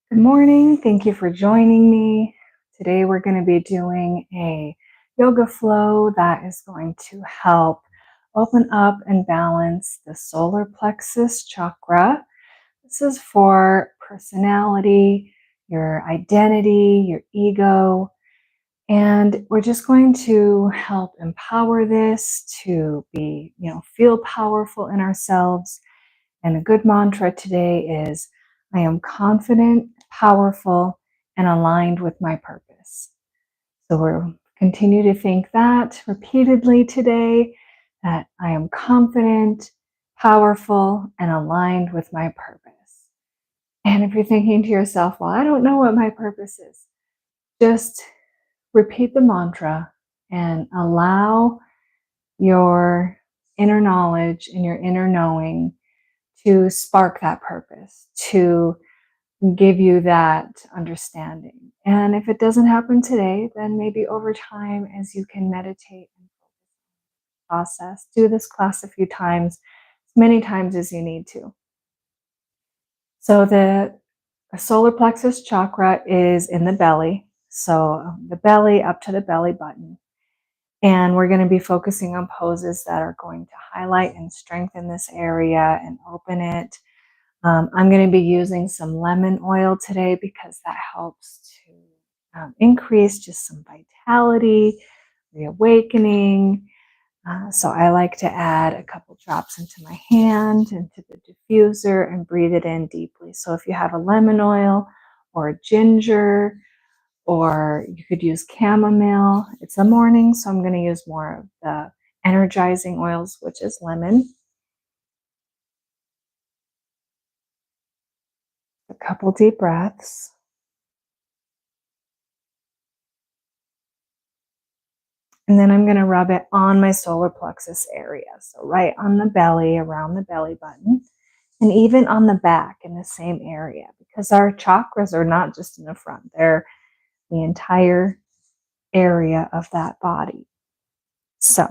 Good morning. Thank you for joining me. Today we're going to be doing a yoga flow that is going to help open up and balance the solar plexus chakra. This is for personality, your identity, your ego, and we're just going to help empower this to be, feel powerful in ourselves. And a good mantra today is I am confident, powerful, and aligned with my purpose. So we'll continue to think that repeatedly today, that I am confident, powerful, and aligned with my purpose. And if you're thinking to yourself, well, I don't know what my purpose is, just repeat the mantra and allow your inner knowledge and your inner knowing to spark that purpose, to give you that understanding. And if it doesn't happen today, then maybe over time, as you can meditate and process, do this class a few times, as many times as you need to. So the solar plexus chakra is in the belly. So the belly up to the belly button. And we're going to be focusing on poses that are going to highlight and strengthen this area and open it. I'm going to be using some lemon oil today because that helps to increase just some vitality, reawakening. So I like to add a couple drops into my hand, into the diffuser, and breathe it in deeply. So if you have a lemon oil or ginger, or you could use chamomile. It's a morning, so I'm going to use more of the energizing oils, which is lemon. A couple deep breaths. And then I'm going to rub it on my solar plexus area. So right on the belly, around the belly button, and even on the back in the same area, because our chakras are not just in the front, they're the entire area of that body. So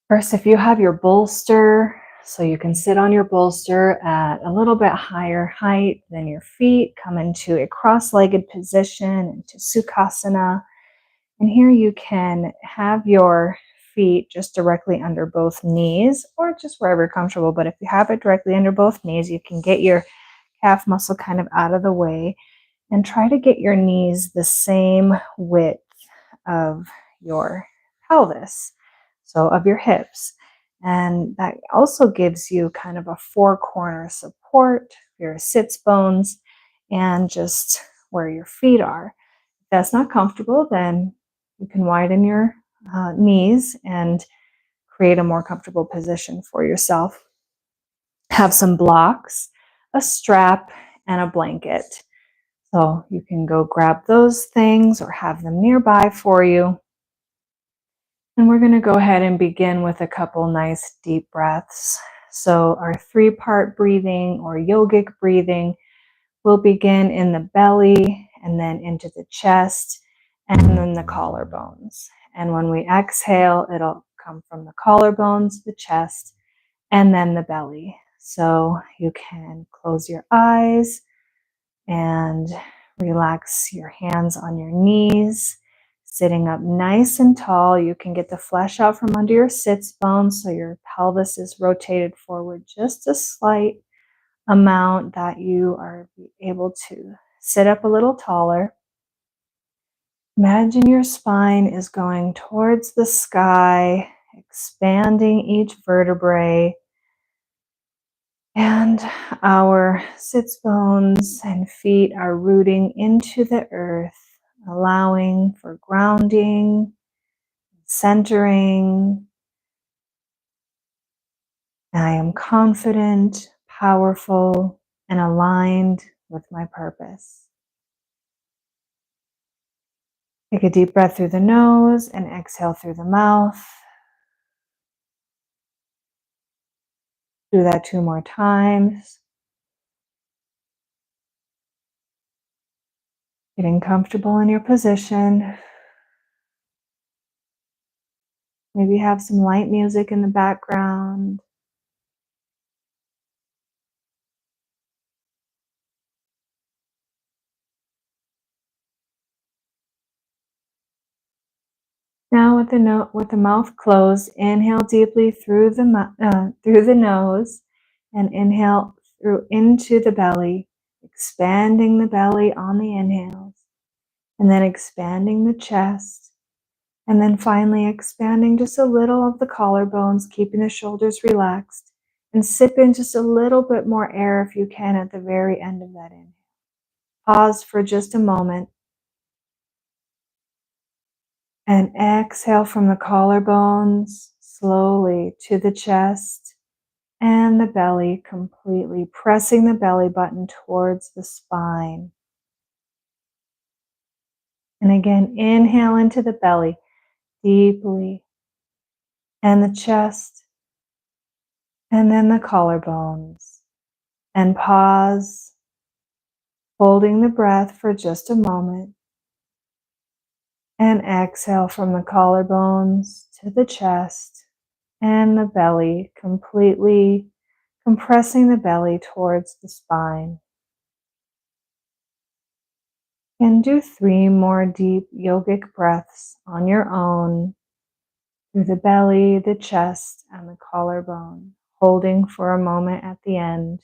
first, if you have your bolster, so you can sit on your bolster at a little bit higher height than your feet, come into a cross-legged position, into Sukhasana. And here you can have your feet just directly under both knees, or just wherever you're comfortable. But if you have it directly under both knees, you can get your calf muscle kind of out of the way and try to get your knees the same width of your pelvis, so of your hips. And that also gives you kind of a four-corner support for your sits bones and just where your feet are. If that's not comfortable, then you can widen your knees and create a more comfortable position for yourself. Have some blocks, a strap, and a blanket. So you can go grab those things or have them nearby for you. And we're going to go ahead and begin with a couple nice deep breaths. So our three-part breathing or yogic breathing will begin in the belly and then into the chest and then the collarbones. And when we exhale, it'll come from the collarbones, the chest, and then the belly. So you can close your eyes and relax your hands on your knees, sitting up nice and tall. You can get the flesh out from under your sits bones so your pelvis is rotated forward just a slight amount that you are able to sit up a little taller. Imagine your spine is going towards the sky, expanding each vertebrae. And our sits bones and feet are rooting into the earth, allowing for grounding, centering. I am confident, powerful, and aligned with my purpose. Take a deep breath through the nose and exhale through the mouth. Do that 2 more times. Getting comfortable in your position. Maybe have some light music in the background. Now, with the mouth closed, inhale deeply through the nose, and inhale through into the belly, expanding the belly on the inhales, and then expanding the chest, and then finally expanding just a little of the collarbones, keeping the shoulders relaxed, and sip in just a little bit more air if you can at the very end of that inhale. Pause for just a moment and exhale from the collarbones slowly to the chest and the belly, completely pressing the belly button towards the spine. And again, inhale into the belly deeply, and the chest, and then the collarbones. And pause, holding the breath for just a moment. And exhale from the collarbones to the chest and the belly, completely compressing the belly towards the spine. And do 3 more deep yogic breaths on your own through the belly, the chest, and the collarbone, holding for a moment at the end.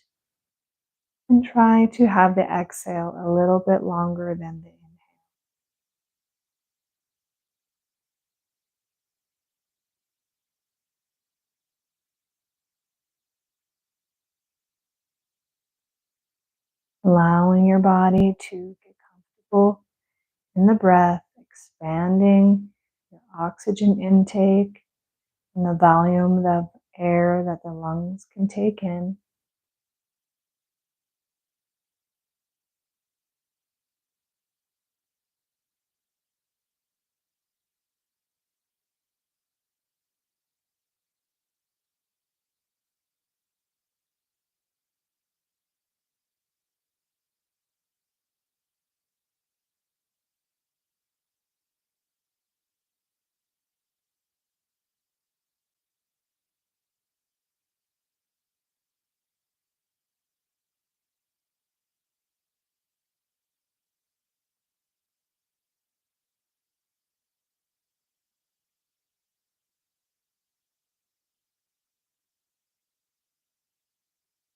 And try to have the exhale a little bit longer than the inhale. Allowing your body to get comfortable in the breath, expanding your oxygen intake and the volume of air that the lungs can take in.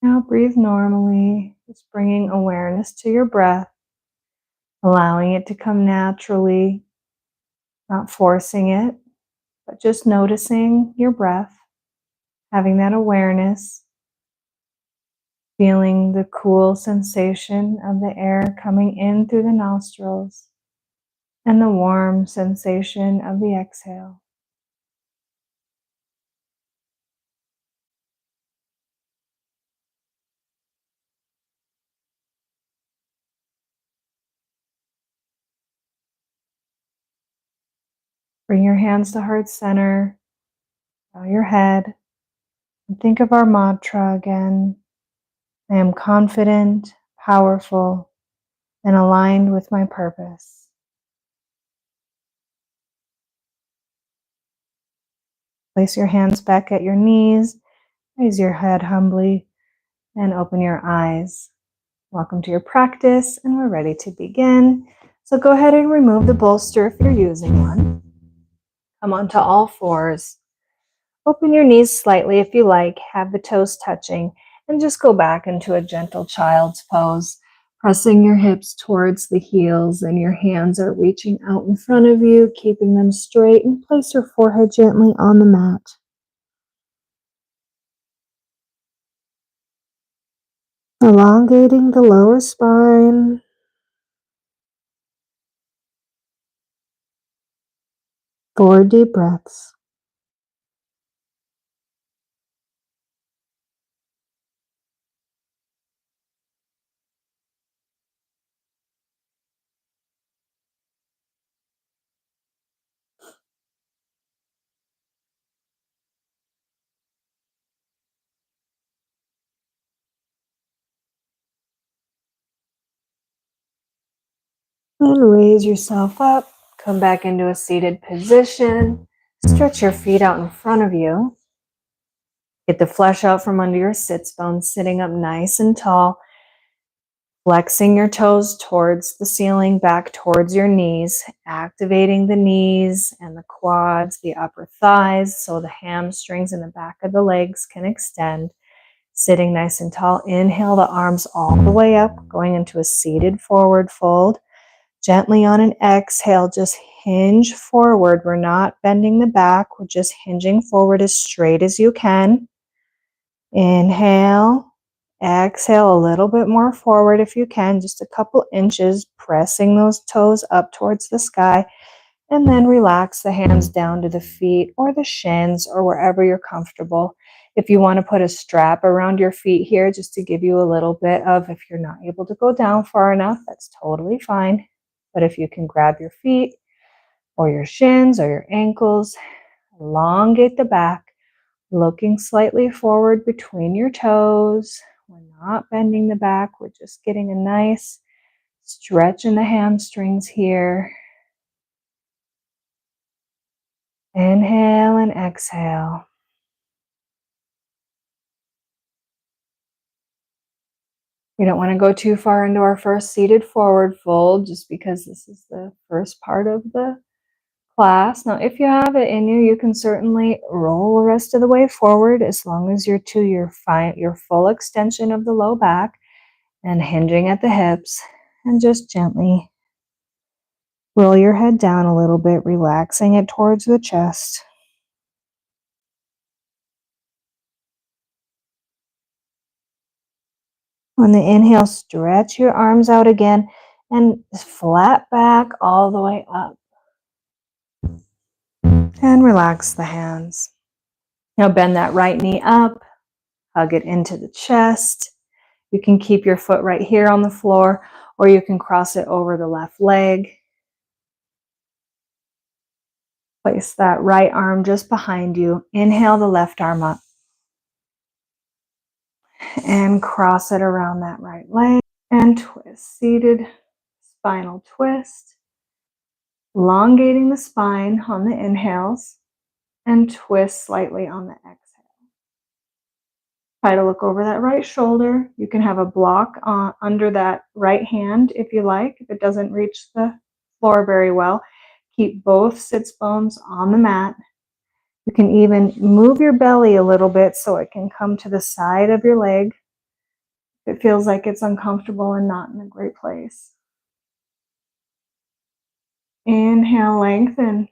Now breathe normally, just bringing awareness to your breath, allowing it to come naturally, not forcing it, but just noticing your breath, having that awareness, feeling the cool sensation of the air coming in through the nostrils and the warm sensation of the exhale. Bring your hands to heart center, bow your head, and think of our mantra again. I am confident, powerful, and aligned with my purpose. Place your hands back at your knees, raise your head humbly, and open your eyes. Welcome to your practice, and we're ready to begin. So go ahead and remove the bolster if you're using one. Come onto all fours. Open your knees slightly if you like, have the toes touching, and just go back into a gentle child's pose, pressing your hips towards the heels and your hands are reaching out in front of you, keeping them straight, and place your forehead gently on the mat. Elongating the lower spine. 4 deep breaths. And raise yourself up. Come back into a seated position. Stretch your feet out in front of you. Get the flesh out from under your sits bones, sitting up nice and tall. Flexing your toes towards the ceiling, back towards your knees, activating the knees and the quads, the upper thighs, so the hamstrings and the back of the legs can extend. Sitting nice and tall, inhale the arms all the way up, going into a seated forward fold. Gently on an exhale, just hinge forward. We're not bending the back, we're just hinging forward as straight as you can. Inhale. Exhale a little bit more forward if you can, just a couple inches, pressing those toes up towards the sky, and then relax the hands down to the feet or the shins or wherever you're comfortable. If you want to put a strap around your feet here, just to give you a little bit of, if you're not able to go down far enough, that's totally fine. But if you can grab your feet or your shins or your ankles, elongate the back, looking slightly forward between your toes. We're not bending the back. We're just getting a nice stretch in the hamstrings here. Inhale and exhale. We don't want to go too far into our first seated forward fold just because this is the first part of the class. Now, if you have it in you, you can certainly roll the rest of the way forward as long as you're to your full extension of the low back and hinging at the hips, and just gently roll your head down a little bit, relaxing it towards the chest. On the inhale, stretch your arms out again and flat back all the way up. And relax the hands. Now bend that right knee up, hug it into the chest. You can keep your foot right here on the floor, or you can cross it over the left leg. Place that right arm just behind you. Inhale the left arm up. And cross it around that right leg and twist. Seated spinal twist. Elongating the spine on the inhales and twist slightly on the exhale. Try to look over that right shoulder. You can have a block under that right hand if you like, if it doesn't reach the floor very well. Keep both sits bones on the mat. You can even move your belly a little bit so it can come to the side of your leg if it feels like it's uncomfortable and not in a great place. Inhale, lengthen.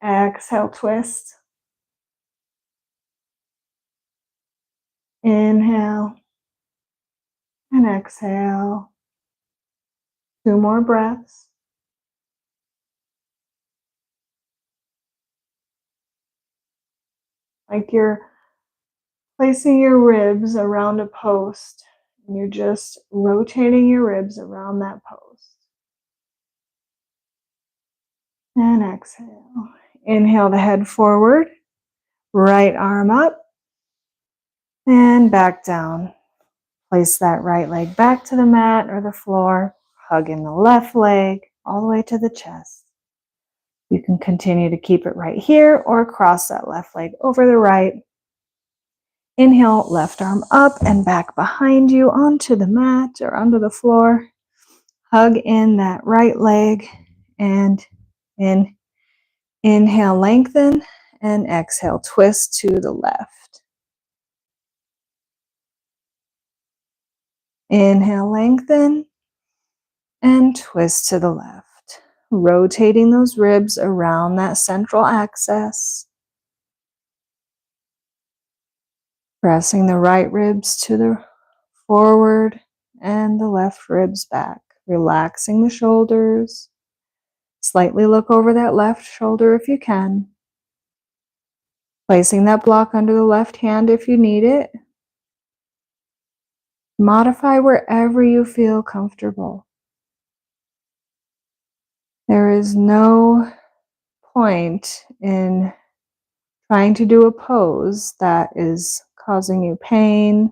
Exhale, twist. Inhale and exhale. 2 more breaths. Like you're placing your ribs around a post and you're just rotating your ribs around that post. And exhale. Inhale the head forward, right arm up and back down. Place that right leg back to the mat or the floor, hug in the left leg all the way to the chest. You can continue to keep it right here or cross that left leg over the right. Inhale, left arm up and back behind you onto the mat or onto the floor. Hug in that right leg and inhale, lengthen, and exhale, twist to the left. Inhale, lengthen, and twist to the left. Rotating those ribs around that central axis. Pressing the right ribs to the forward and the left ribs back. Relaxing the shoulders. Slightly look over that left shoulder if you can. Placing that block under the left hand if you need it. Modify wherever you feel comfortable. There is no point in trying to do a pose that is causing you pain.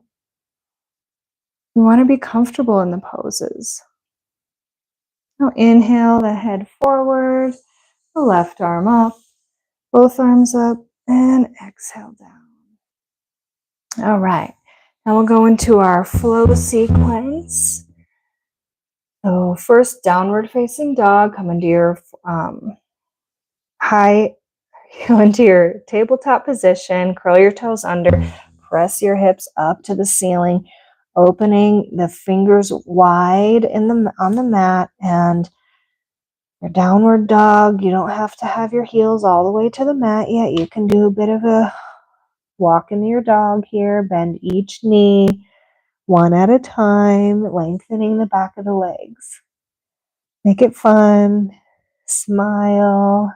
You want to be comfortable in the poses. Now inhale the head forward, the left arm up, both arms up, and exhale down. All right, now we'll go into our flow sequence. So first, downward facing dog. Come into your go into your tabletop position, curl your toes under, press your hips up to the ceiling, opening the fingers wide on the mat, and your downward dog. You don't have to have your heels all the way to the mat yet. You can do a bit of a walk into your dog here, bend each knee one at a time, lengthening the back of the legs. Make it fun. Smile.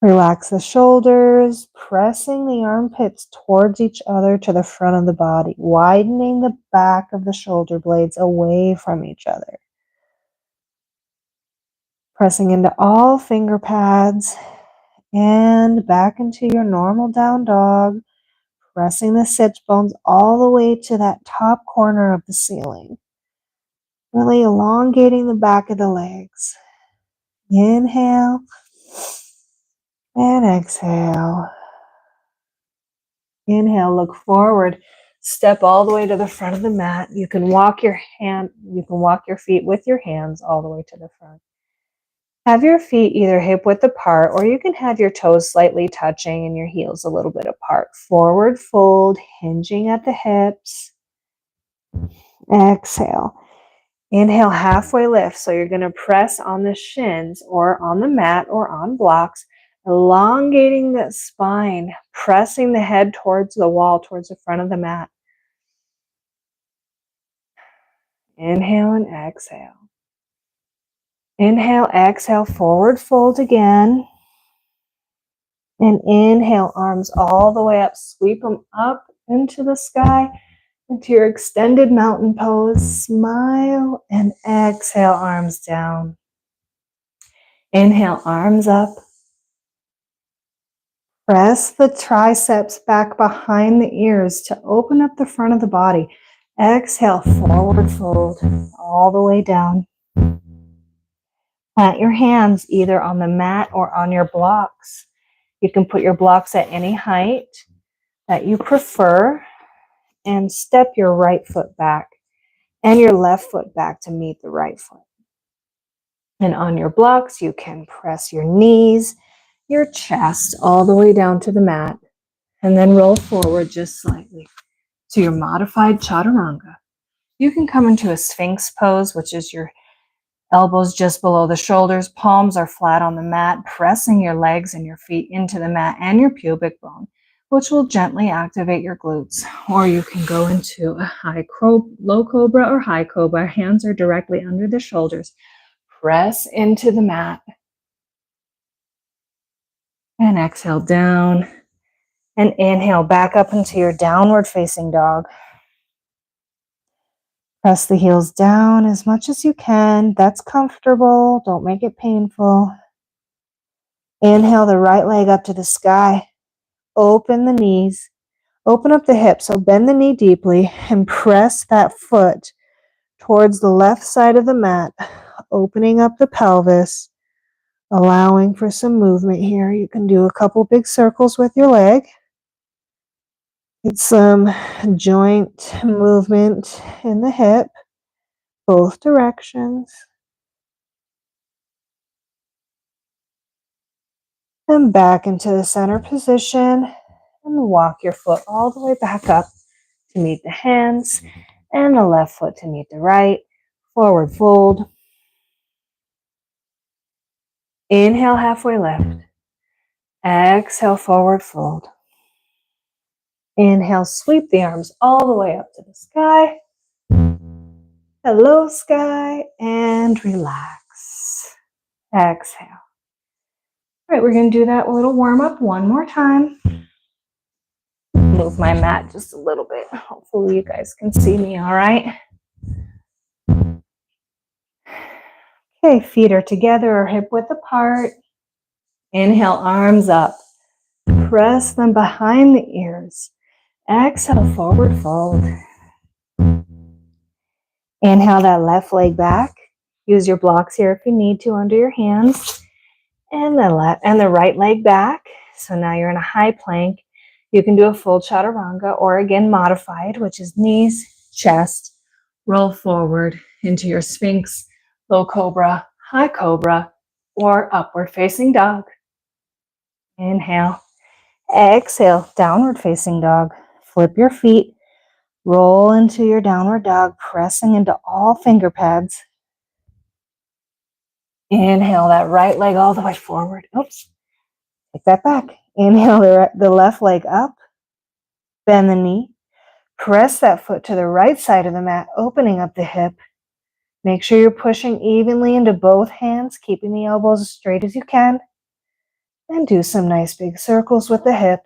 Relax the shoulders, pressing the armpits towards each other to the front of the body, widening the back of the shoulder blades away from each other. Pressing into all finger pads and back into your normal down dog, pressing the sits bones all the way to that top corner of the ceiling. Really elongating the back of the legs. Inhale and exhale. Inhale, look forward, step all the way to the front of the mat. You can walk your feet with your hands all the way to the front. Have your feet either hip width apart, or you can have your toes slightly touching and your heels a little bit apart. Forward fold, hinging at the hips. Exhale. Inhale, halfway lift. So you're going to press on the shins or on the mat or on blocks, elongating the spine, pressing the head towards the wall, towards the front of the mat. Inhale and exhale. Inhale, exhale, forward fold again. And inhale, arms all the way up. Sweep them up into the sky, into your extended mountain pose. Smile and exhale, arms down. Inhale, arms up. Press the triceps back behind the ears to open up the front of the body. Exhale, forward fold all the way down. Plant your hands either on the mat or on your blocks. You can put your blocks at any height that you prefer and step your right foot back and your left foot back to meet the right foot. And on your blocks, you can press your knees, your chest all the way down to the mat, and then roll forward just slightly to your modified chaturanga. You can come into a sphinx pose, which is your elbows just below the shoulders, palms are flat on the mat, pressing your legs and your feet into the mat and your pubic bone, which will gently activate your glutes. Or you can go into a low cobra or high cobra. Hands are directly under the shoulders. Press into the mat. And exhale down. And inhale back up into your downward facing dog. Press the heels down as much as you can. That's comfortable. Don't make it painful. Inhale the right leg up to the sky. Open the knees. Open up the hips. So bend the knee deeply and press that foot towards the left side of the mat, opening up the pelvis, allowing for some movement here. You can do a couple big circles with your leg. Get some joint movement in the hip, both directions. And back into the center position and walk your foot all the way back up to meet the hands and the left foot to meet the right. Forward fold. Inhale, halfway lift. Exhale, forward fold. Inhale, sweep the arms all the way up to the sky. Hello, sky, and relax. Exhale. All right, we're going to do that little warm up one more time. Move my mat just a little bit. Hopefully you guys can see me all right. Okay, feet are together or hip width apart. Inhale, arms up. Press them behind the ears. Exhale, forward fold. Inhale that left leg back. Use your blocks here if you need to under your hands. And the right leg back. So now you're in a high plank. You can do a full chaturanga or again modified, which is knees, chest, Roll forward into your Sphinx, low cobra, high cobra, or upward facing dog. Inhale. Exhale, downward facing dog. Flip your feet. Roll into your downward dog, pressing into all finger pads. Inhale that right leg all the way forward. Oops. Take that back. Inhale the left leg up. Bend the knee. Press that foot to the right side of the mat, opening up the hip. Make sure you're pushing evenly into both hands, keeping the elbows as straight as you can. And do some nice big circles with the hip.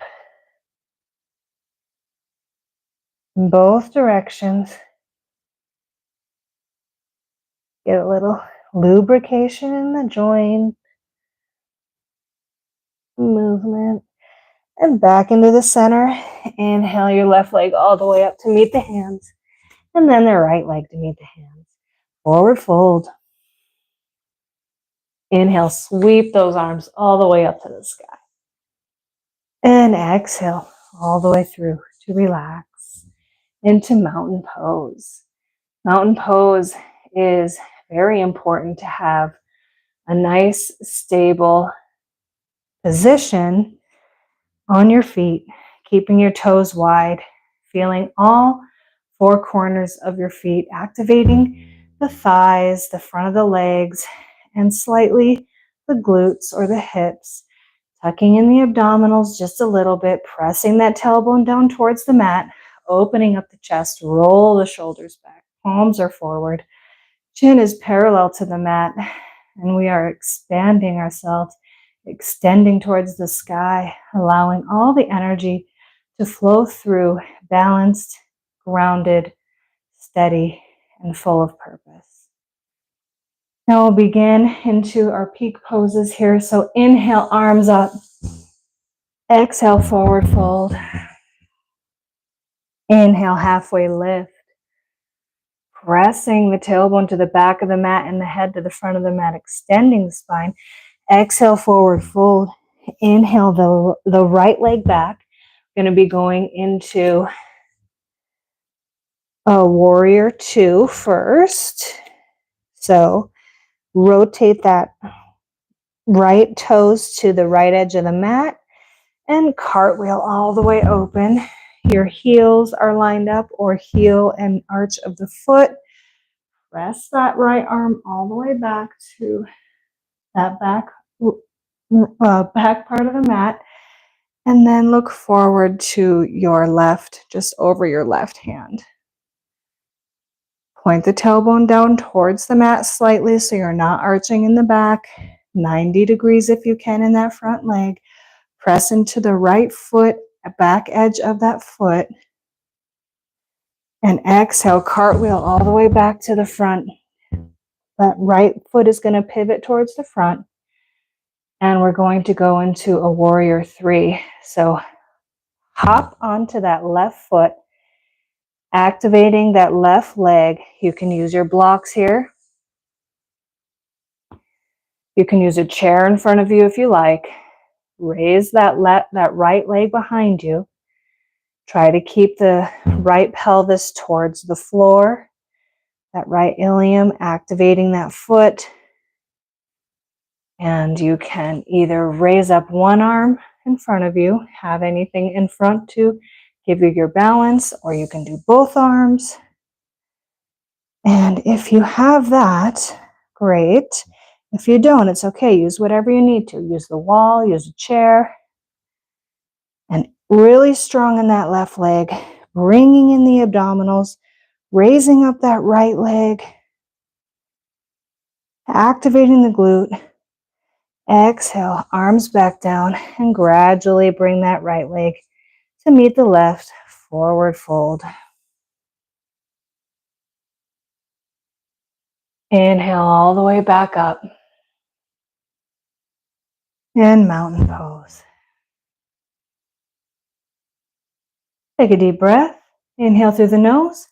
In both directions. Get a little lubrication in the joint. Movement. And back into the center. Inhale your left leg all the way up to meet the hands. And then the right leg to meet the hands. Forward fold. Inhale, sweep those arms all the way up to the sky. And exhale all the way through to relax into mountain pose. Mountain pose is very important to have a nice, stable position on your feet, keeping your toes wide, feeling all four corners of your feet, activating the thighs, the front of the legs, and slightly the glutes or the hips, tucking in the abdominals just a little bit, pressing that tailbone down towards the mat, opening up the chest, roll the shoulders back, palms are forward, chin is parallel to the mat, and we are expanding ourselves, extending towards the sky, allowing all the energy to flow through, balanced, grounded, steady, and full of purpose. Now we'll begin into our peak poses here. So inhale, arms up. Exhale, forward fold. Inhale, halfway lift. Pressing the tailbone to the back of the mat and the head to the front of the mat, extending the spine. Exhale, forward fold. Inhale the right leg back. Going to be going into a warrior two first. So rotate that right toes to the right edge of the mat and cartwheel all the way open. Your heels are lined up, or heel and arch of the foot. Press that right arm all the way back to that back part of the mat, and then look forward to your left, just over your left hand. Point the tailbone down towards the mat slightly so you're not arching in the back. 90 degrees if you can in that front leg. Press into the right foot, back edge of that foot. And exhale, cartwheel all the way back to the front. That right foot is going to pivot towards the front. And we're going to go into a warrior three. So hop onto that left foot, activating that left leg. You can use your blocks here. You can use a chair in front of you if you like. Raise that right leg behind you. Try to keep the right pelvis towards the floor. That right ilium, activating that foot. And you can either raise up one arm in front of you, have anything in front to give you your balance, or you can do both arms. And if you have that, great. If you don't, it's okay. Use whatever you need to. Use the wall, use a chair. And really strong in that left leg, bringing in the abdominals, raising up that right leg, activating the glute. Exhale, arms back down, and gradually bring that right leg to meet the left, forward fold. Inhale all the way back up. And mountain pose. Take a deep breath. Inhale through the nose,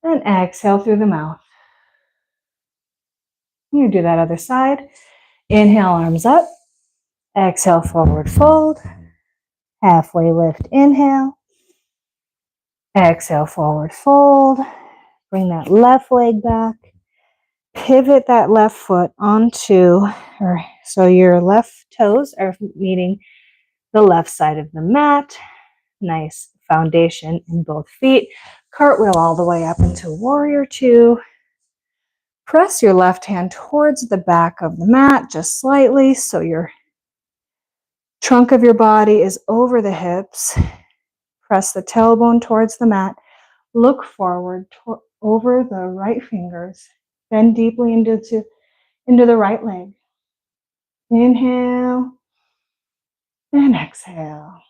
and exhale through the mouth. You do that other side. Inhale, arms up. Exhale, forward fold. Halfway lift, inhale. Exhale, forward fold. Bring that left leg back. Pivot that left foot onto, or so your left toes are meeting the left side of the mat. Nice foundation in both feet. Cartwheel all the way up into warrior two. Press your left hand towards the back of the mat just slightly so your trunk of your body is over the hips. Press the tailbone towards the mat. Look forward over the right fingers. Bend deeply into the right leg. Inhale and exhale.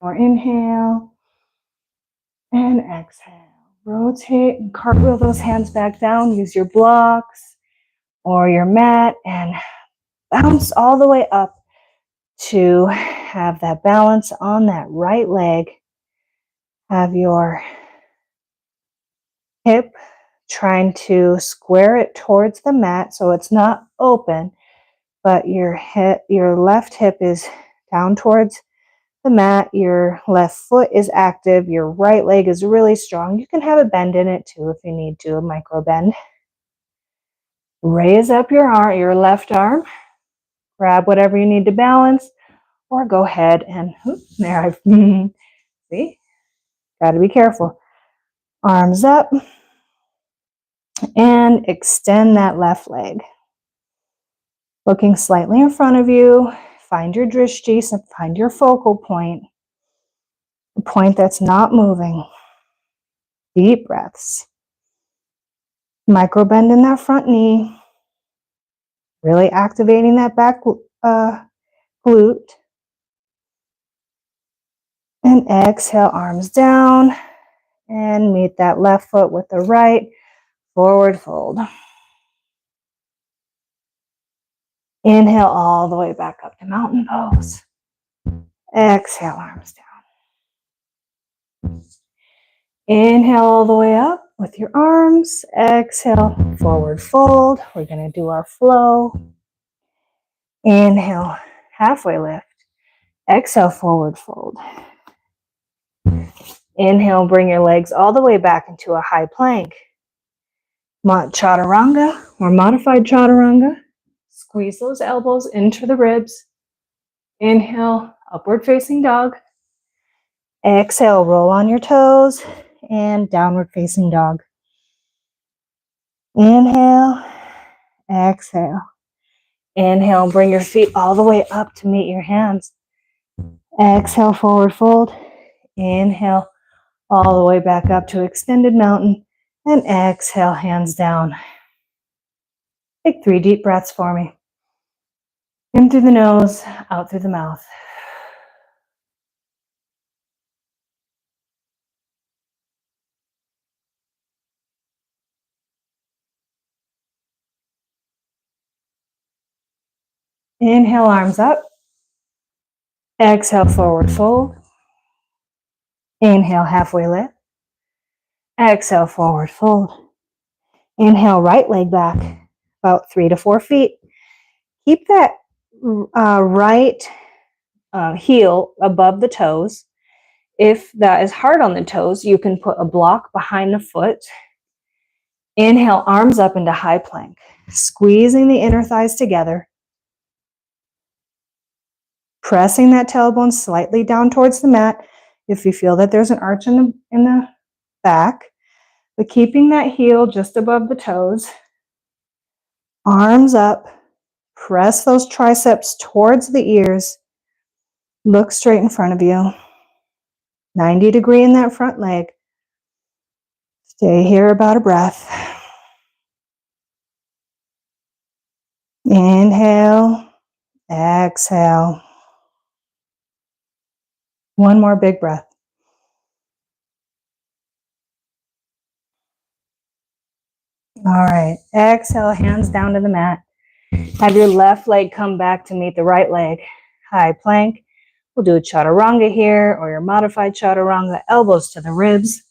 Or inhale and exhale. Rotate and cartwheel those hands back down. Use your blocks or your mat and bounce all the way up to have that balance on that right leg. Have your hip trying to square it towards the mat so it's not open, but your left hip is down towards the mat. Your left foot is active. Your right leg is really strong. You can have a bend in it too if you need to, a micro bend. Raise up your left arm. Grab whatever you need to balance, or go ahead and there I've see. Got to be careful. Arms up and extend that left leg. Looking slightly in front of you. Find your drishti, so find your focal point. A point that's not moving. Deep breaths. Micro bend in that front knee. Really activating that back glute. And exhale, arms down. And meet that left foot with the right. Forward fold. Inhale all the way back up to mountain pose. Exhale, arms down. Inhale all the way up with your arms. Exhale, forward fold. We're going to do our flow. Inhale, halfway lift. Exhale, forward fold. Inhale, bring your legs all the way back into a high plank. Chaturanga or modified chaturanga. Squeeze those elbows into the ribs. Inhale, upward facing dog. Exhale, roll on your toes and downward facing dog. Inhale, exhale. Inhale, bring your feet all the way up to meet your hands. Exhale, forward fold. Inhale, all the way back up to extended mountain. And exhale, hands down. Take 3 deep breaths for me. In through the nose, out through the mouth. Inhale, arms up. Exhale, forward fold. Inhale, halfway lift. Exhale, forward fold. Inhale, right leg back, about 3 to 4 feet. Keep that right heel above the toes. If that is hard on the toes, you can put a block behind the foot. Inhale, arms up into high plank, squeezing the inner thighs together. Pressing that tailbone slightly down towards the mat if you feel that there's an arch in the back, but keeping that heel just above the toes. Arms up, press those triceps towards the ears. Look straight in front of you. 90 degree in that front leg. Stay here about a breath. Inhale, exhale. One more big breath. All right, exhale, hands down to the mat. Have your left leg come back to meet the right leg. High plank. We'll do a chaturanga here or your modified chaturanga, elbows to the ribs.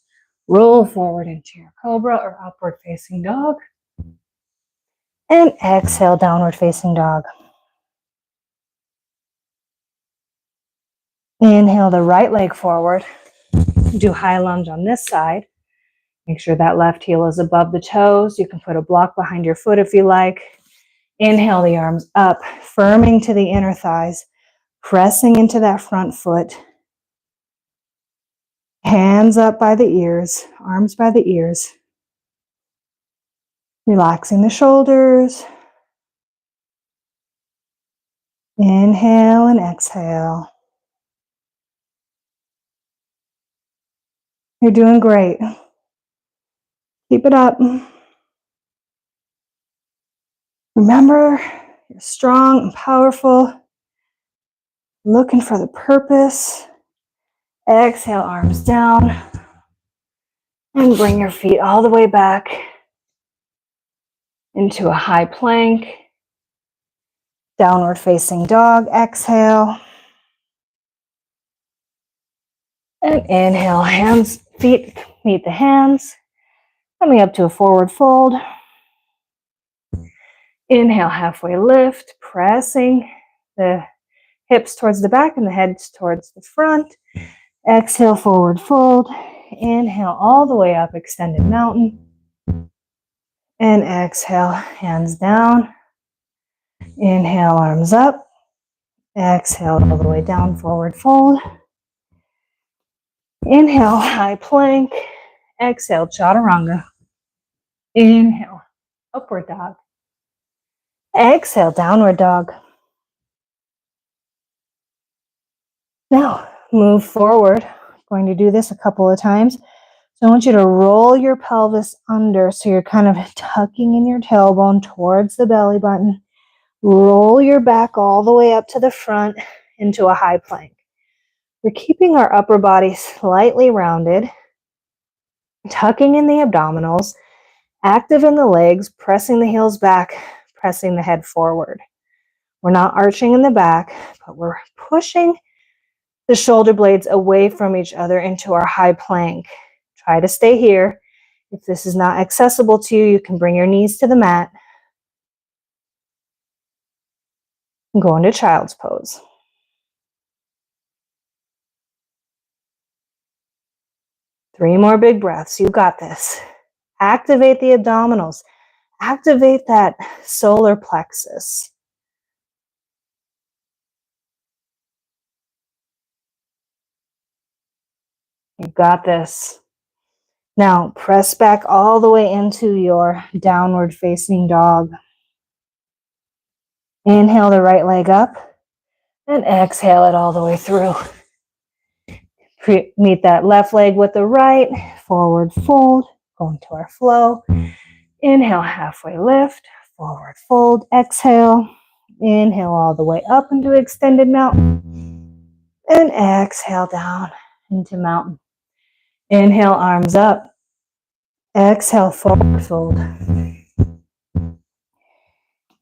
Roll forward into your cobra or upward facing dog. And exhale, downward facing dog. Inhale the right leg forward. Do high lunge on this side. Make sure that left heel is above the toes. You can put a block behind your foot if you like. Inhale the arms up, firming to the inner thighs, pressing into that front foot. Hands up by the ears, arms by the ears. Relaxing the shoulders. Inhale and exhale. You're doing great. Keep it up. Remember, you're strong and powerful. Looking for the purpose. Exhale, arms down. And bring your feet all the way back into a high plank. Downward facing dog. Exhale. And inhale, hands, feet meet the hands. Coming up to a forward fold. Inhale, halfway lift, pressing the hips towards the back and the head towards the front. Exhale, forward fold. Inhale, all the way up, extended mountain. And exhale, hands down. Inhale, arms up. Exhale, all the way down, forward fold. Inhale, high plank. Exhale, chaturanga. Inhale, upward dog. Exhale, downward dog. Now, move forward. I'm going to do this a couple of times. So I want you to roll your pelvis under so you're kind of tucking in your tailbone towards the belly button. Roll your back all the way up to the front into a high plank. We're keeping our upper body slightly rounded, tucking in the abdominals, active in the legs, pressing the heels back, pressing the head forward. We're not arching in the back, but we're pushing the shoulder blades away from each other into our high plank. Try to stay here. If this is not accessible to you, you can bring your knees to the mat and go into child's pose. Three more big breaths. You got this. Activate the abdominals. Activate that solar plexus. You got this. Now press back all the way into your downward facing dog. Inhale the right leg up and exhale it all the way through. Meet that left leg with the right, forward fold, go into our flow. Inhale, halfway lift, forward fold, exhale. Inhale all the way up into extended mountain. And exhale down into mountain. Inhale, arms up. Exhale, forward fold.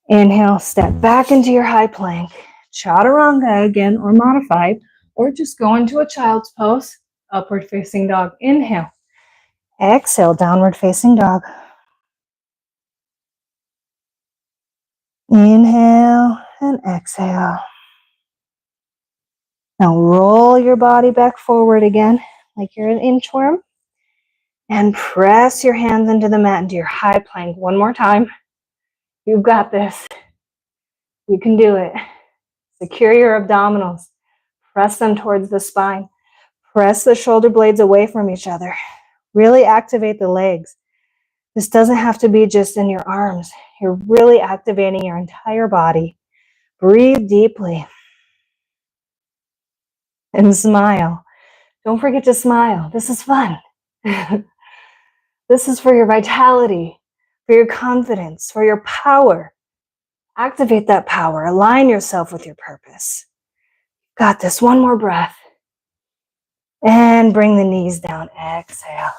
Inhale, step back into your high plank. Chaturanga again, or modified, or just go into a child's pose. Upward facing dog. Inhale. Exhale, downward facing dog. Inhale and exhale. Now roll your body back forward again, like you're an inchworm. And press your hands into the mat, into your high plank. One more time. You've got this. You can do it. Secure your abdominals. Press them towards the spine. Press the shoulder blades away from each other. Really activate the legs. This doesn't have to be just in your arms. You're really activating your entire body. Breathe deeply. And smile. Don't forget to smile. This is fun. This is for your vitality, for your confidence, for your power. Activate that power. Align yourself with your purpose. Got this. One more breath. And bring the knees down. Exhale.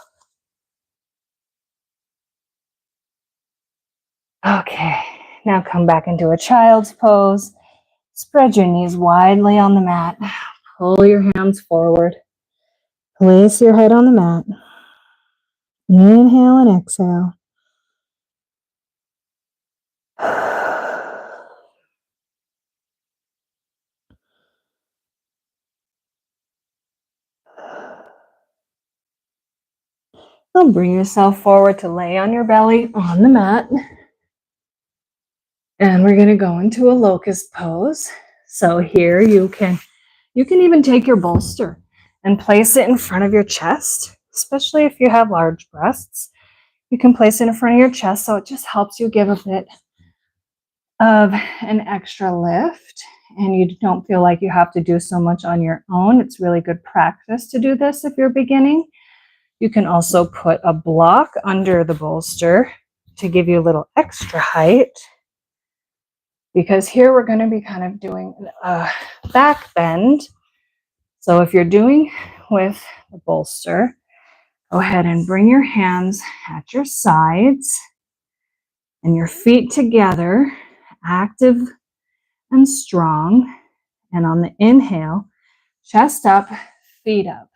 Okay. Now come back into a child's pose. Spread your knees widely on the mat. Pull your hands forward. Place your head on the mat. Inhale and exhale. So bring yourself forward to lay on your belly on the mat. And we're going to go into a locust pose. So here you can even take your bolster and place it in front of your chest, especially if you have large breasts. You can place it in front of your chest so it just helps you give a bit of an extra lift and you don't feel like you have to do so much on your own. It's really good practice to do this if you're beginning. You can also put a block under the bolster to give you a little extra height, because here we're going to be kind of doing a back bend. So if you're doing with the bolster, go ahead and bring your hands at your sides and your feet together, active and strong. And on the inhale, chest up, feet up.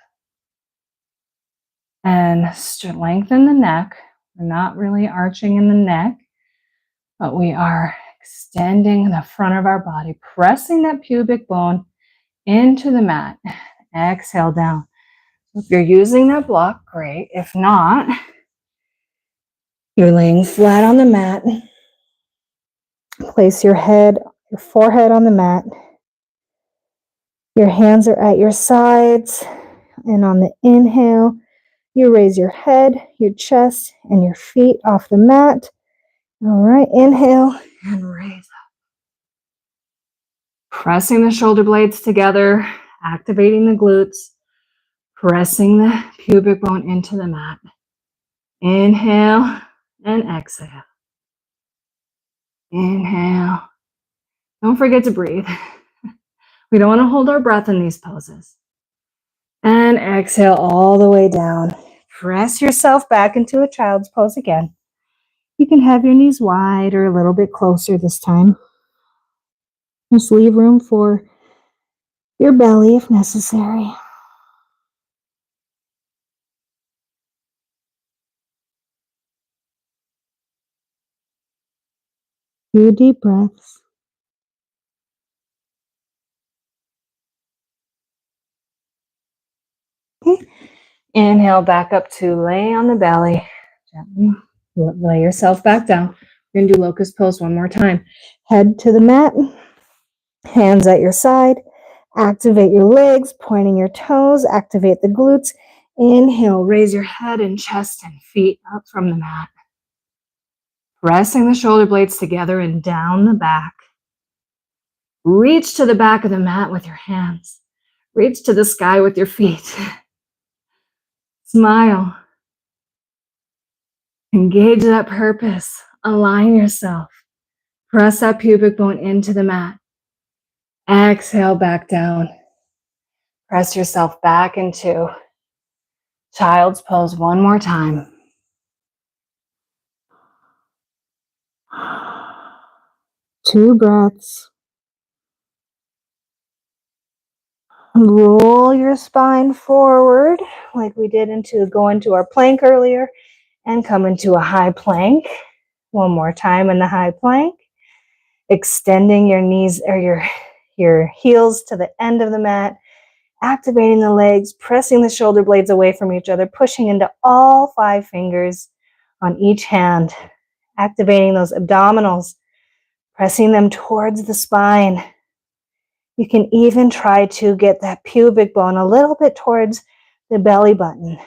And lengthen the neck. We're not really arching in the neck, but we are extending the front of our body, pressing that pubic bone into the mat. Exhale down. If you're using that block, great. If not, you're laying flat on the mat. Place your forehead on the mat. Your hands are at your sides. And on the inhale, you raise your head, your chest, and your feet off the mat. All right, inhale and raise up. Pressing the shoulder blades together, activating the glutes, pressing the pubic bone into the mat. Inhale and exhale. Inhale. Don't forget to breathe. We don't want to hold our breath in these poses. And exhale all the way down. Press yourself back into a child's pose again. You can have your knees wide or a little bit closer this time. Just leave room for your belly if necessary. Few deep breaths. Okay. Inhale back up to lay on the belly. Gently lay yourself back down. We're going to do locust pose one more time. Head to the mat. Hands at your side. Activate your legs, pointing your toes. Activate the glutes. Inhale, raise your head and chest and feet up from the mat. Pressing the shoulder blades together and down the back. Reach to the back of the mat with your hands. Reach to the sky with your feet. Smile. Engage that purpose. Align yourself. Press that pubic bone into the mat. Exhale back down. Press yourself back into child's pose one more time. Two breaths. Roll your spine forward like we did go into our plank earlier and come into a high plank. One more time in the high plank. Extending your knees or your heels to the end of the mat. Activating the legs, pressing the shoulder blades away from each other, pushing into all 5 fingers on each hand. Activating those abdominals, pressing them towards the spine. You can even try to get that pubic bone a little bit towards the belly button.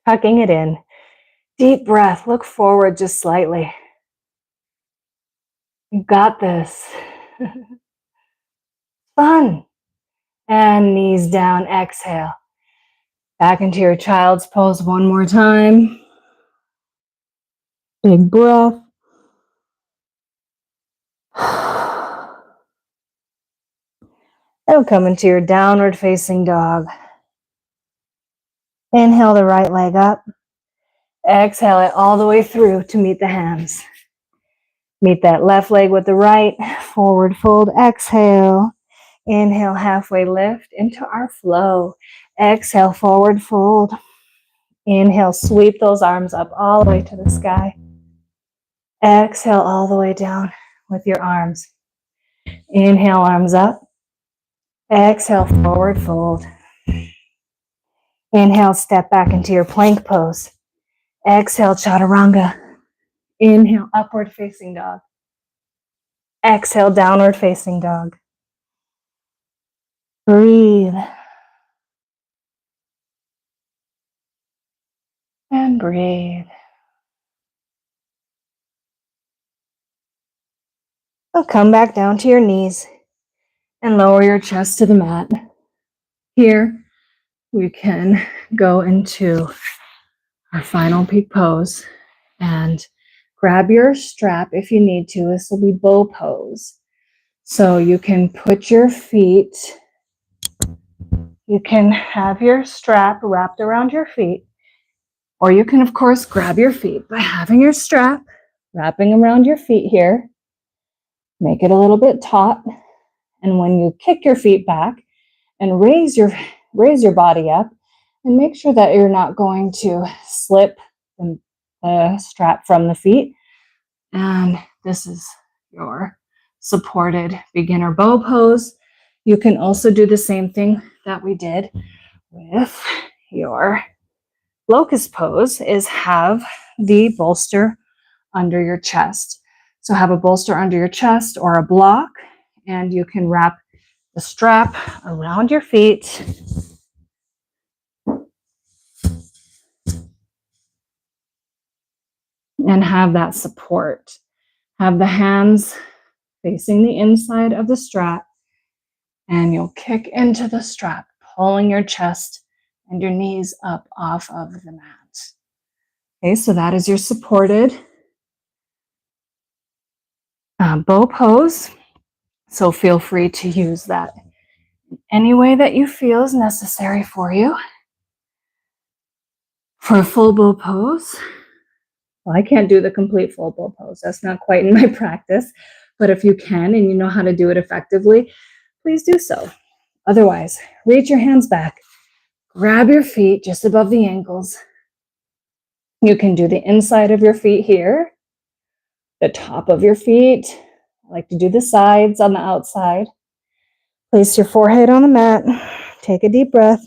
Tucking it in. Deep breath. Look forward just slightly. You got this. Fun. And knees down. Exhale. Back into your child's pose one more time. Big breath. And come into your downward facing dog. Inhale the right leg up. Exhale it all the way through to meet the hands. Meet that left leg with the right. Forward fold. Exhale. Inhale, halfway lift into our flow. Exhale, forward fold. Inhale, sweep those arms up all the way to the sky. Exhale all the way down with your arms. Inhale, arms up. Exhale, forward fold. Inhale, step back into your plank pose. Exhale, chaturanga. Inhale, upward facing dog. Exhale, downward facing dog. Breathe. And breathe. So come back down to your knees and lower your chest to the mat. Here, we can go into our final peak pose and grab your strap if you need to. This will be bow pose. So you can put your feet, you can have your strap wrapped around your feet, or you can, of course, grab your feet by having your strap wrapping around your feet here. Make it a little bit taut. And when you kick your feet back and raise your body up, and make sure that you're not going to slip the strap from the feet. And this is your supported beginner bow pose. You can also do the same thing that we did with your locust pose, is have the bolster under your chest. So have a bolster under your chest or a block, and you can wrap the strap around your feet. And have that support. Have the hands facing the inside of the strap, and you'll kick into the strap, pulling your chest and your knees up off of the mat. Okay, so that is your supported bow pose. So feel free to use that any way that you feel is necessary for you. For a full bow pose, well, I can't do the complete full bow pose. That's not quite in my practice. But if you can and you know how to do it effectively, please do so. Otherwise, reach your hands back. Grab your feet just above the ankles. You can do the inside of your feet here, the top of your feet. I like to do the sides on the outside. Place your forehead on the mat. Take a deep breath.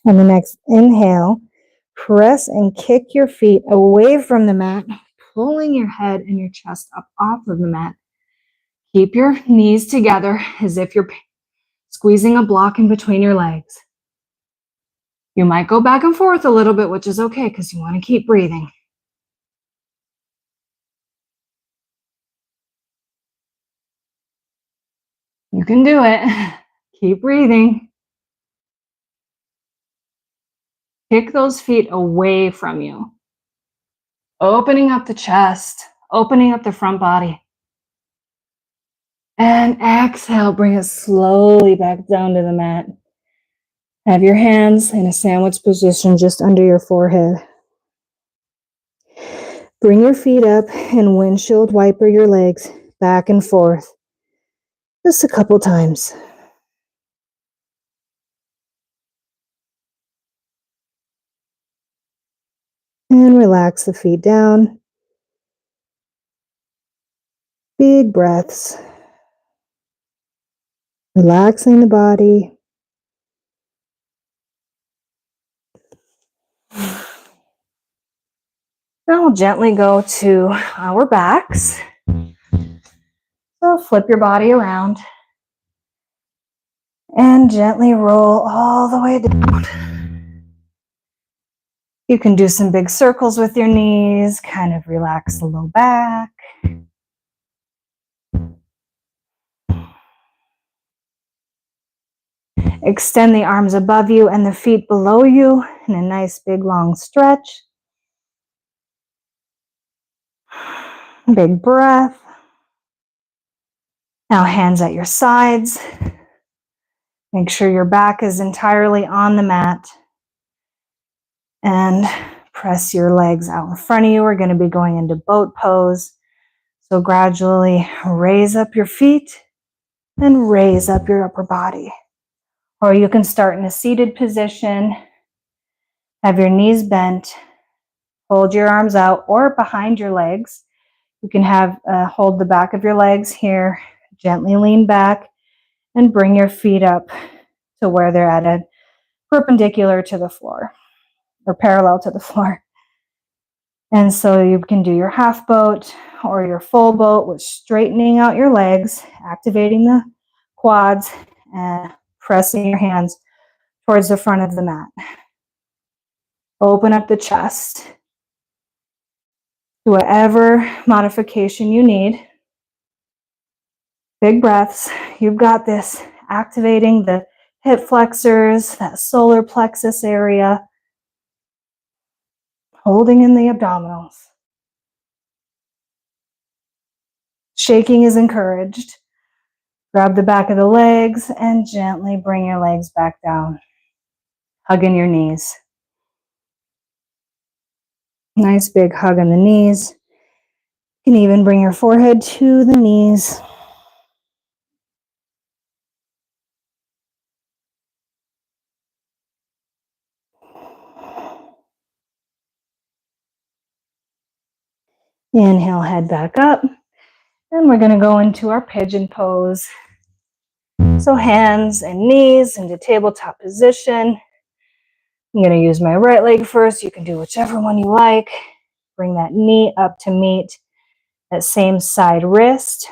On the next inhale, press and kick your feet away from the mat, pulling your head and your chest up off of the mat. Keep your knees together as if you're squeezing a block in between your legs. You might go back and forth a little bit, which is okay because you want to keep breathing. You can do it. Keep breathing. Kick those feet away from you. Opening up the chest, opening up the front body. And exhale, bring it slowly back down to the mat. Have your hands in a sandwich position just under your forehead. Bring your feet up and windshield wiper your legs back and forth. Just a couple times. And relax the feet down. Big breaths. Relaxing the body. Now we'll gently go to our backs. So flip your body around and gently roll all the way down. You can do some big circles with your knees, kind of relax the low back. Extend the arms above you and the feet below you in a nice big long stretch. Big breath. Now hands at your sides. Make sure your back is entirely on the mat. And press your legs out in front of you. We're going to be going into boat pose. So gradually raise up your feet and raise up your upper body. Or you can start in a seated position. Have your knees bent. Hold your arms out or behind your legs. You can have hold the back of your legs here. Gently lean back and bring your feet up to where they're at a perpendicular to the floor or parallel to the floor. And so you can do your half boat or your full boat with straightening out your legs, activating the quads, and pressing your hands towards the front of the mat. Open up the chest. Do whatever modification you need. Big breaths. You've got this. Activating the hip flexors, that solar plexus area. Holding in the abdominals. Shaking is encouraged. Grab the back of the legs and gently bring your legs back down. Hugging your knees. Nice big hug on the knees. You can even bring your forehead to the knees. Inhale, head back up. And we're going to go into our pigeon pose. So hands and knees into tabletop position. I'm going to use my right leg first. You can do whichever one you like. Bring that knee up to meet that same side wrist.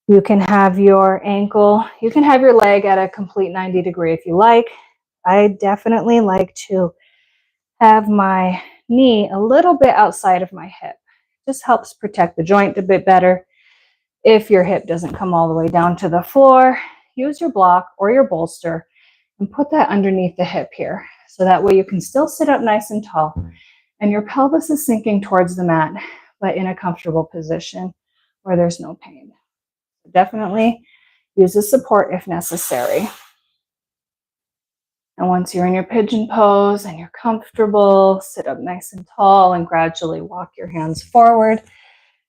You can have your ankle, you can have your leg at a complete 90 degree if you like. I definitely like to have my knee a little bit outside of my hip. Just helps protect the joint a bit better. If your hip doesn't come all the way down to the floor, use your block or your bolster and put that underneath the hip here. So that way you can still sit up nice and tall and your pelvis is sinking towards the mat, but in a comfortable position where there's no pain. Definitely use the support if necessary. And once you're in your pigeon pose and you're comfortable, sit up nice and tall and gradually walk your hands forward.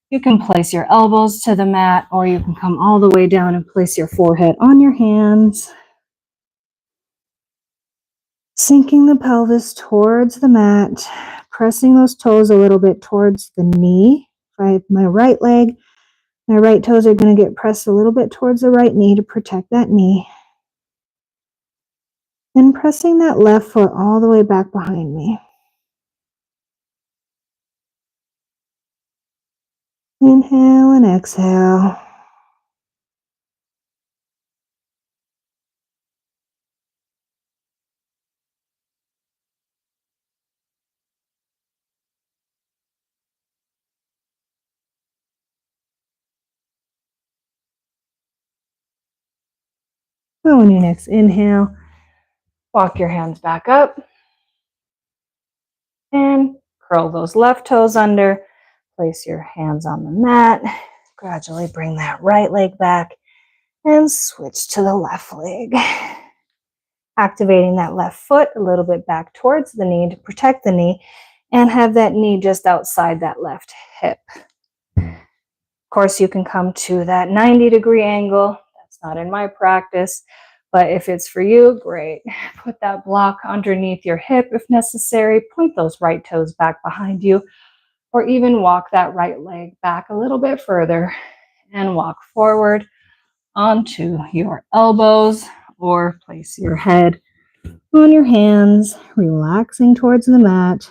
You can place your elbows to the mat or you can come all the way down and place your forehead on your hands. Sinking the pelvis towards the mat, pressing those toes a little bit towards the knee. If I have my right leg, my right toes are going to get pressed a little bit towards the right knee to protect that knee. And pressing that left foot all the way back behind me. Inhale and exhale. So on your next inhale, walk your hands back up and curl those left toes under. Place your hands on the mat. Gradually bring that right leg back and switch to the left leg. Activating that left foot a little bit back towards the knee to protect the knee and have that knee just outside that left hip. Of course, you can come to that 90-degree angle. That's not in my practice, but if it's for you, great. Put that block underneath your hip if necessary. Point those right toes back behind you, or even walk that right leg back a little bit further and walk forward onto your elbows or place your head on your hands, relaxing towards the mat.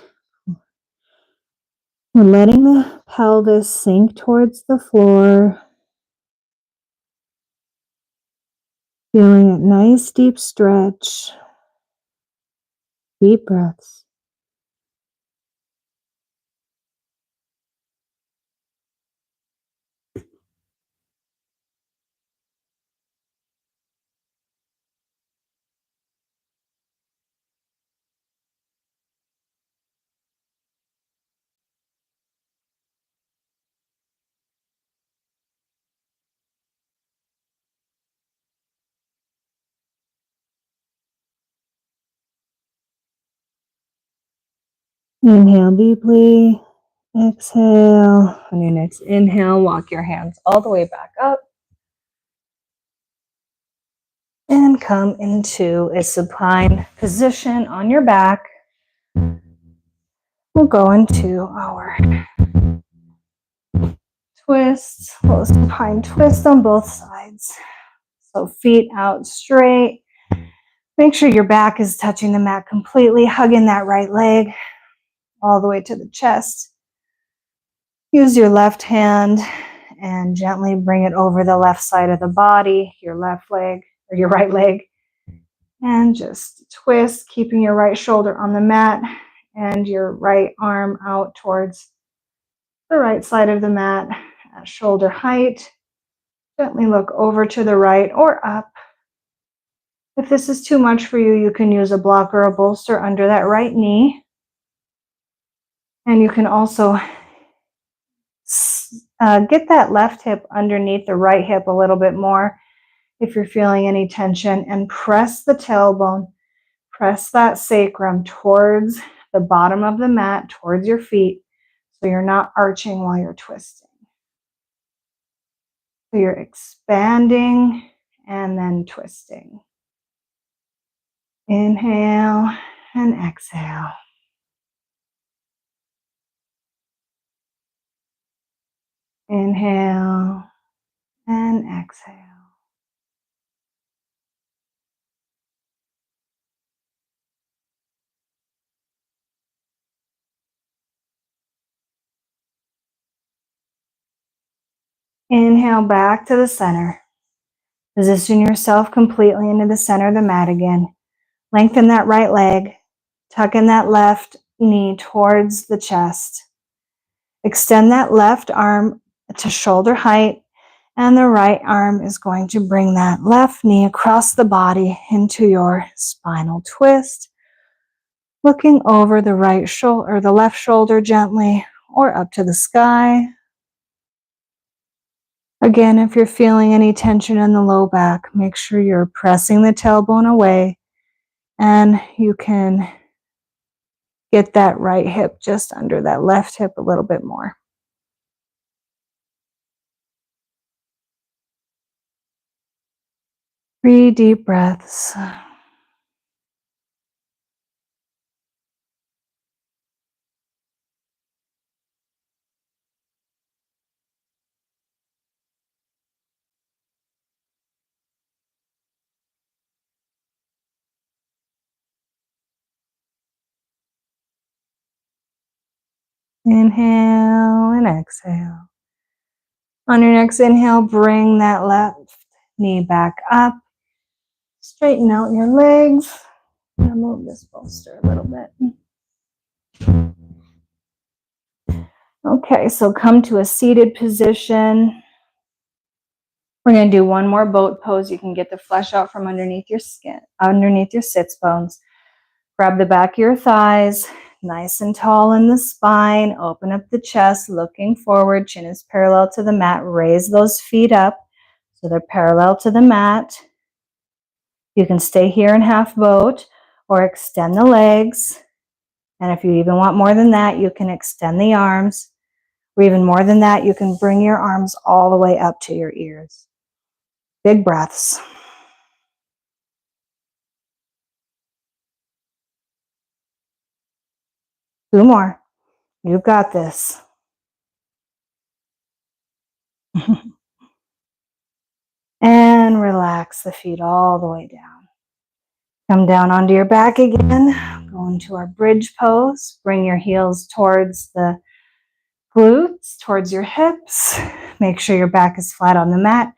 We're letting the pelvis sink towards the floor. Feeling a nice deep stretch. Deep breaths. Inhale deeply. Exhale. On your next inhale, walk your hands all the way back up. And come into a supine position on your back. We'll go into our twists, little supine twist on both sides. So feet out straight. Make sure your back is touching the mat completely, hugging that right leg all the way to the chest. Use your left hand and gently bring it over the left side of the body, your left leg or your right leg. And just twist, keeping your right shoulder on the mat and your right arm out towards the right side of the mat at shoulder height. Gently look over to the right or up. If this is too much for you, you can use a block or a bolster under that right knee. And you can also get that left hip underneath the right hip a little bit more if you're feeling any tension, and press the tailbone, press that sacrum towards the bottom of the mat, towards your feet, so you're not arching while you're twisting. So you're expanding and then twisting. Inhale and exhale. Inhale and exhale. Inhale back to the center. Position yourself completely into the center of the mat again. Lengthen that right leg. Tuck in that left knee towards the chest. Extend that left arm to shoulder height, and the right arm is going to bring that left knee across the body into your spinal twist. Looking over the right shoulder or the left shoulder gently, or up to the sky. Again, if you're feeling any tension in the low back, make sure you're pressing the tailbone away, and you can get that right hip just under that left hip a little bit more. 3 deep breaths. Inhale and exhale. On your next inhale, bring that left knee back up. Straighten out your legs. I'm going to move this bolster a little bit. Okay, so come to a seated position. We're going to do one more boat pose. You can get the flesh out from underneath your skin, underneath your sits bones. Grab the back of your thighs, nice and tall in the spine. Open up the chest, looking forward. Chin is parallel to the mat. Raise those feet up so they're parallel to the mat. You can stay here in half boat or extend the legs. And if you even want more than that, you can extend the arms. Or even more than that, you can bring your arms all the way up to your ears. Big breaths. Two more. You've got this. And relax the feet all the way down. Come down onto your back again. Go into our bridge pose. Bring your heels towards the glutes, towards your hips. Make sure your back is flat on the mat.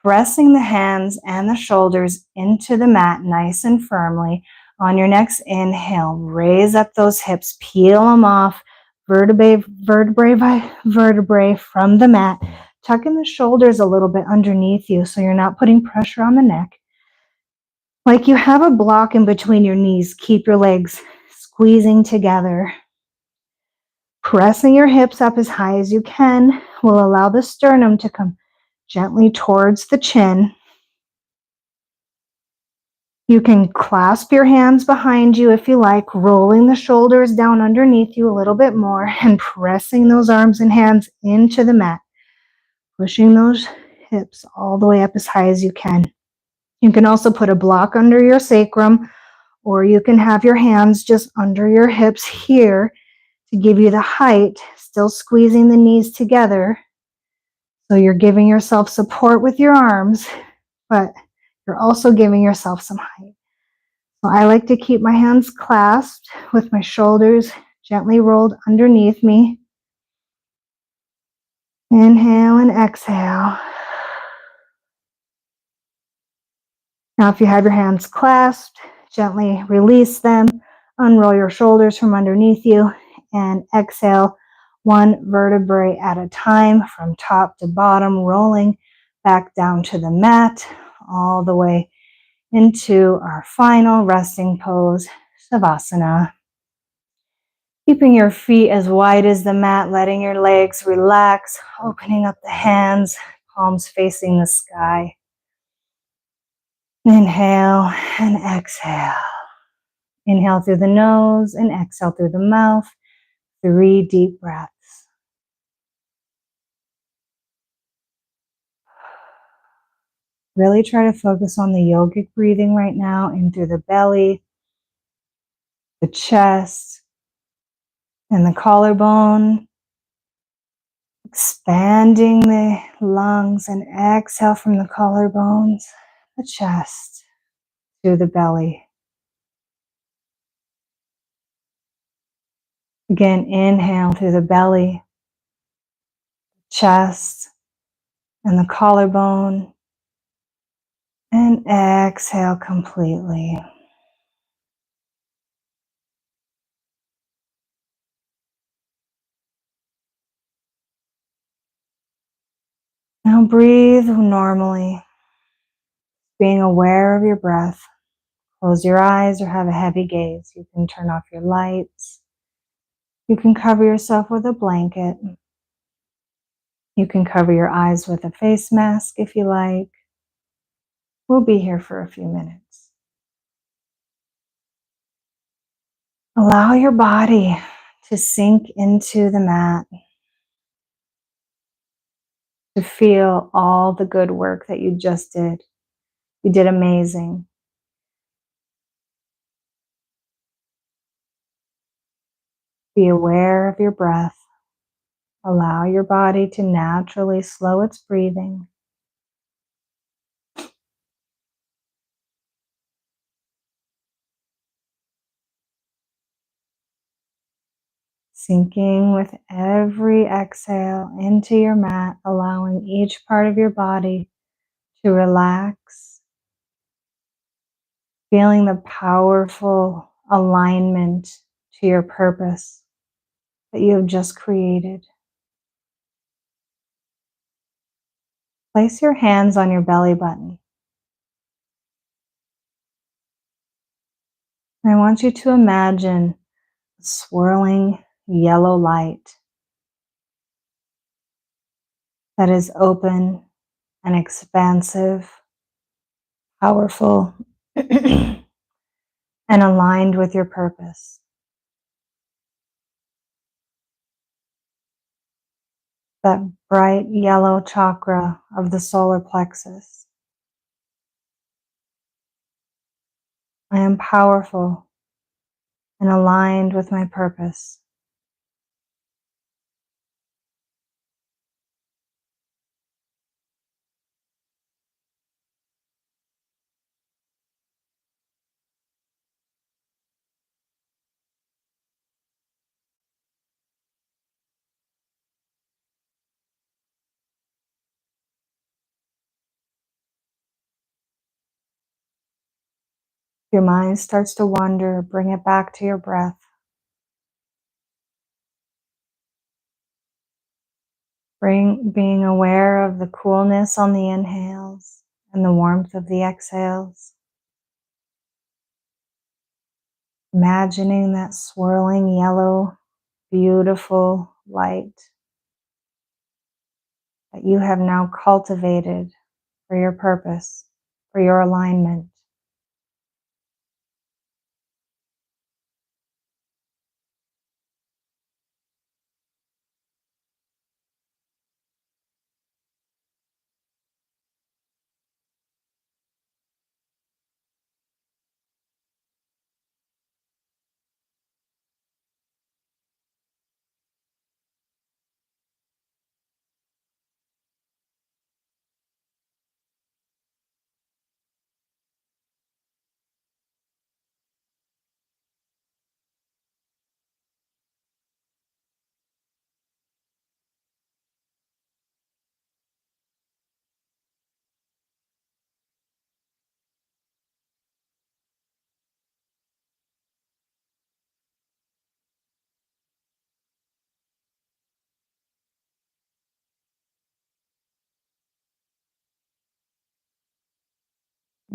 Pressing the hands and the shoulders into the mat nice and firmly. On your next inhale, raise up those hips, peel them off, vertebrae by vertebrae from the mat. Tuck in the shoulders a little bit underneath you so you're not putting pressure on the neck. Like you have a block in between your knees. Keep your legs squeezing together. Pressing your hips up as high as you can will allow the sternum to come gently towards the chin. You can clasp your hands behind you if you like, rolling the shoulders down underneath you a little bit more and pressing those arms and hands into the mat. Pushing those hips all the way up as high as you can. You can also put a block under your sacrum, or you can have your hands just under your hips here to give you the height, still squeezing the knees together. So you're giving yourself support with your arms, but you're also giving yourself some height. So I like to keep my hands clasped with my shoulders gently rolled underneath me. Inhale and exhale. Now, if you have your hands clasped, gently release them, unroll your shoulders from underneath you, and exhale one vertebrae at a time from top to bottom, rolling back down to the mat, all the way into our final resting pose, Savasana. Keeping your feet as wide as the mat, letting your legs relax, opening up the hands, palms facing the sky. Inhale and exhale. Inhale through the nose and exhale through the mouth. 3 deep breaths. Really try to focus on the yogic breathing right now, in through the belly, the chest, and the collarbone. Expanding the lungs and exhale from the collarbones, the chest, to the belly. Again, inhale through the belly, chest, and the collarbone, and exhale completely. Now breathe normally, being aware of your breath. Close your eyes or have a heavy gaze. You can turn off your lights. You can cover yourself with a blanket. You can cover your eyes with a face mask if you like. We'll be here for a few minutes. Allow your body to sink into the mat, to feel all the good work that you just did. You did amazing. Be aware of your breath. Allow your body to naturally slow its breathing. Sinking with every exhale into your mat, allowing each part of your body to relax, feeling the powerful alignment to your purpose that you have just created. Place your hands on your belly button. And I want you to imagine a swirling yellow light that is open and expansive, powerful, and aligned with your purpose. That bright yellow chakra of the solar plexus. I am powerful and aligned with my purpose. Your mind starts to wander, bring it back to your breath. Being aware of the coolness on the inhales and the warmth of the exhales. Imagining that swirling yellow, beautiful light that you have now cultivated for your purpose, for your alignment.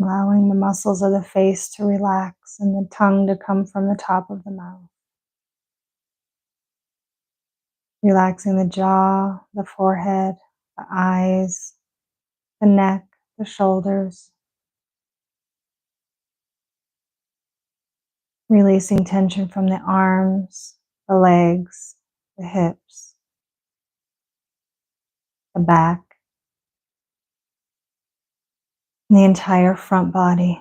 allowing the muscles of the face to relax and the tongue to come from the top of the mouth. Relaxing the jaw, the forehead, the eyes, the neck, the shoulders. Releasing tension from the arms, the legs, the hips, the back, and the entire front body.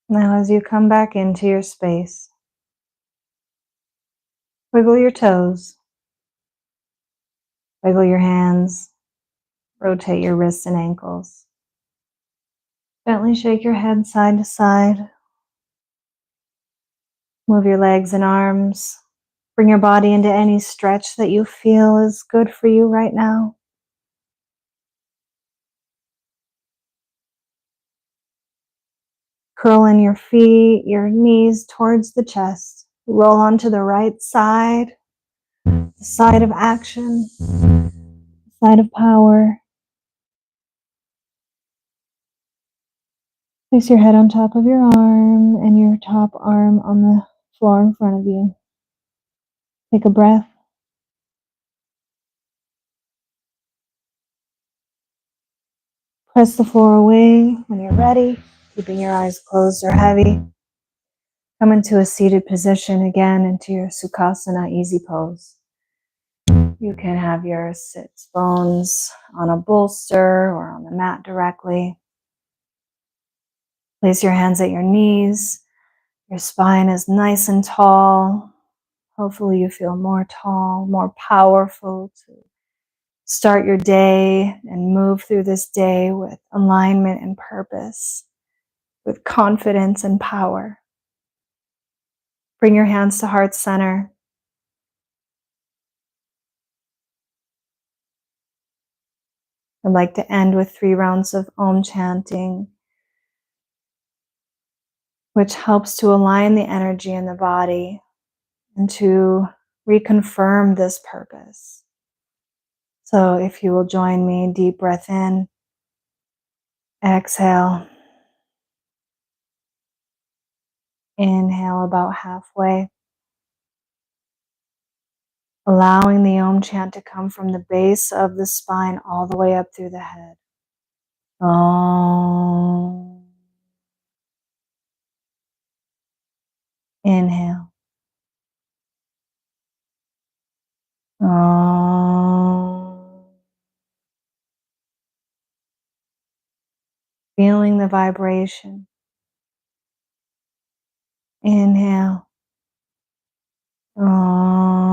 Now, as you come back into your space, wiggle your toes, wiggle your hands, rotate your wrists and ankles. Gently shake your head side to side. Move your legs and arms. Bring your body into any stretch that you feel is good for you right now. Curl in your feet, your knees towards the chest. Roll onto the right side, the side of action, the side of power. Place your head on top of your arm and your top arm on the floor in front of you. Take a breath. Press the floor away when you're ready, keeping your eyes closed or heavy. Come into a seated position again, into your Sukhasana easy pose. You can have your sits bones on a bolster or on the mat directly. Place your hands at your knees. Your spine is nice and tall. Hopefully you feel more tall, more powerful to start your day and move through this day with alignment and purpose, with confidence and power. Bring your hands to heart center. I'd like to end with 3 rounds of Om chanting, which helps to align the energy in the body and to reconfirm this purpose. So if you will join me, deep breath in, exhale, inhale about halfway, allowing the Om chant to come from the base of the spine all the way up through the head. Om. Inhale. Om. Feeling the vibration. Inhale. Om.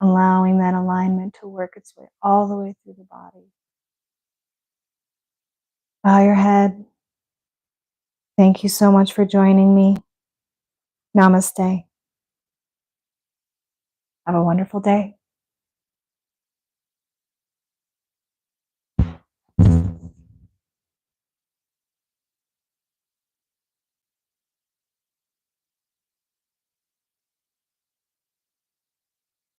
Allowing that alignment to work its way all the way through the body. Bow your head. Thank you so much for joining me. Namaste. Have a wonderful day.